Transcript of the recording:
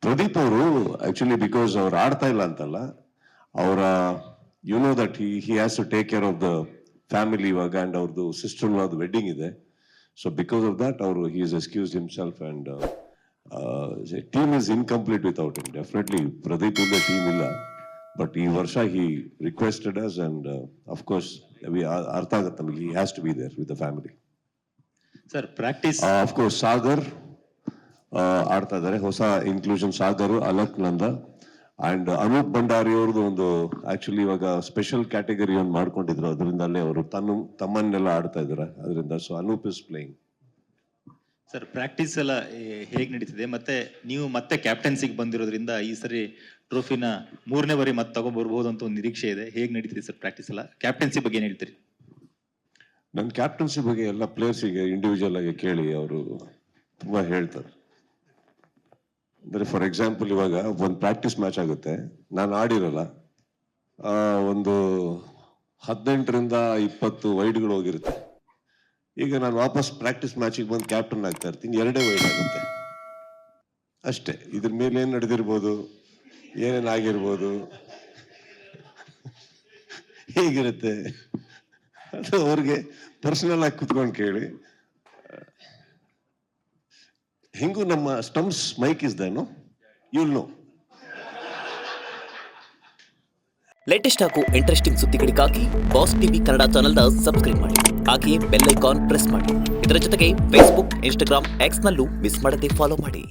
ಪ್ರದೀಪ್ ಅವರು actually because ಅವ್ರು ಆಡ್ತಾ ಇಲ್ಲ ಅಂತಲ್ಲ, ಅವರ you know that he has to take care of the family ಇವಾಗ, ಅಂಡ್ ಅವ್ರದ್ದು ಸಿಸ್ಟರ್ ಅದು ವೆಡ್ಡಿಂಗ್ ಇದೆ. ಸೊ ಬಿಕಾಸ್ ಆಫ್ ದಟ್ ಅವರು he is excused himself, and team is incomplete without him. Definitely Pradeep ಇಂದ ಟೀಮ್ ಇಲ್ಲ, ಬಟ್ ಈ ವರ್ಷ he requested us, and of course ಅರ್ಥ ಆಗುತ್ತೆ ನಮಗೆ, he has to be there with the family. Sir practice of course Sagar ಆಡ್ತಾ ಇದ್ದಾರೆ, ಹೊಸ inclusion Sagar, ಅಲಕ್ Nanda and Anoop Bhandari ಅವ್ರದ್ದು ಒಂದು ಆಕ್ಚುಲಿ ಇವಾಗ ಸ್ಪೆಷಲ್ ಕ್ಯಾಟಗರಿ ಒಂದು ಮಾಡ್ಕೊಂಡಿದ್ರು, ಅದರಿಂದಲೇ ಅವರು ತಮ್ಮನ್ನೆಲ್ಲ ಆಡ್ತಾ ಇದ್ದಾರೆ ಅದರಿಂದ. So Anoop is playing. Sir practice ಎಲ್ಲ ಹೇಗೆ ನಡೀತಿದೆ, ಮತ್ತೆ ನೀವು ಮತ್ತೆ ಕ್ಯಾಪ್ಟನ್ಸಿಗೆ ಬಂದಿರೋದ್ರಿಂದ ಈ ಸರಿ ಟ್ರೋಫಿನ 3ನೇ ಬಾರಿ ಮತ್ತೆ ತಗೊಂಡ್ಬರ್ಬೋದು ಅಂತ ಒಂದು ನಿರೀಕ್ಷೆ ಇದೆ. ಹೇಗೆ ನಡೀತಿದೆ ಸರ್ ಪ್ರಾಕ್ಟೀಸ್ ಎಲ್ಲ? ಕ್ಯಾಪ್ಟನ್ಸಿ ಬಗ್ಗೆ ಏನ್ ಹೇಳ್ತೀರಿ? ನನ್ನ ಕ್ಯಾಪ್ಟನ್ಸಿ ಬಗ್ಗೆ ಎಲ್ಲ ಪ್ಲೇಯರ್ಸಿಗೆ ಇಂಡಿವಿಜುವಲ್ ಆಗಿ ಕೇಳಿ, ಅವರು ತುಂಬಾ ಹೇಳ್ತಾರೆ. ಅಂದ್ರೆ ಫಾರ್ ಎಕ್ಸಾಂಪಲ್ ಇವಾಗ ಒಂದು ಪ್ರಾಕ್ಟೀಸ್ ಮ್ಯಾಚ್ ಆಗುತ್ತೆ, ನಾನು ಆಡಿರಲ್ಲ, ಒಂದು 18ರಿಂದ 20 ವೈಡ್ಗಳು ಹೋಗಿರುತ್ತೆ. ಈಗ ನಾನು ವಾಪಸ್ ಪ್ರಾಕ್ಟೀಸ್ ಮ್ಯಾಚಿಗೆ ಬಂದು ಕ್ಯಾಪ್ಟನ್ ಆಗ್ತಾ ಇರ್ತೀನಿ, 2 ವೈಡ್ ಆಗುತ್ತೆ ಅಷ್ಟೇ. ಇದ್ರ ಮೇಲೆ ಏನ್ ನಡೆದಿರ್ಬೋದು, ಏನೇನಾಗಿರ್ಬೋದು, ಹೇಗಿರುತ್ತೆ ಅದು ಅವ್ರಿಗೆ ಪರ್ಸನಲ್ ಆಗಿ ಕುತ್ಕೊಂಡು ಕೇಳಿ. ಹೆಂಗೂ ನಮ್ಮ ಸ್ಟಂಪ್ಸ್ ಮೈಕ್ ಇಸ್ ದೇನೋ, ಯುಲ್ ನೋ. ಲೇಟೆಸ್ಟ್ ಹಾಗೂ ಇಂಟ್ರೆಸ್ಟಿಂಗ್ ಸುದ್ದಿಗಳಿಗಾಗಿ ಬಾಸ್ ಟಿವಿ ಕನ್ನಡ ಚಾನೆಲ್ನ ಸಬ್ಸ್ಕ್ರೈಬ್ ಮಾಡಿ. ಹಾಗೆಯೇ ಬೆಲ್ ಐಕಾನ್ ಪ್ರೆಸ್ ಮಾಡಿ. ಇದರ ಜೊತೆಗೆ ಫೇಸ್ಬುಕ್, ಇನ್ಸ್ಟಾಗ್ರಾಮ್, ಎಕ್ಸ್ನಲ್ಲೂ ಮಿಸ್ ಮಾಡದೆ ಫಾಲೋ ಮಾಡಿ.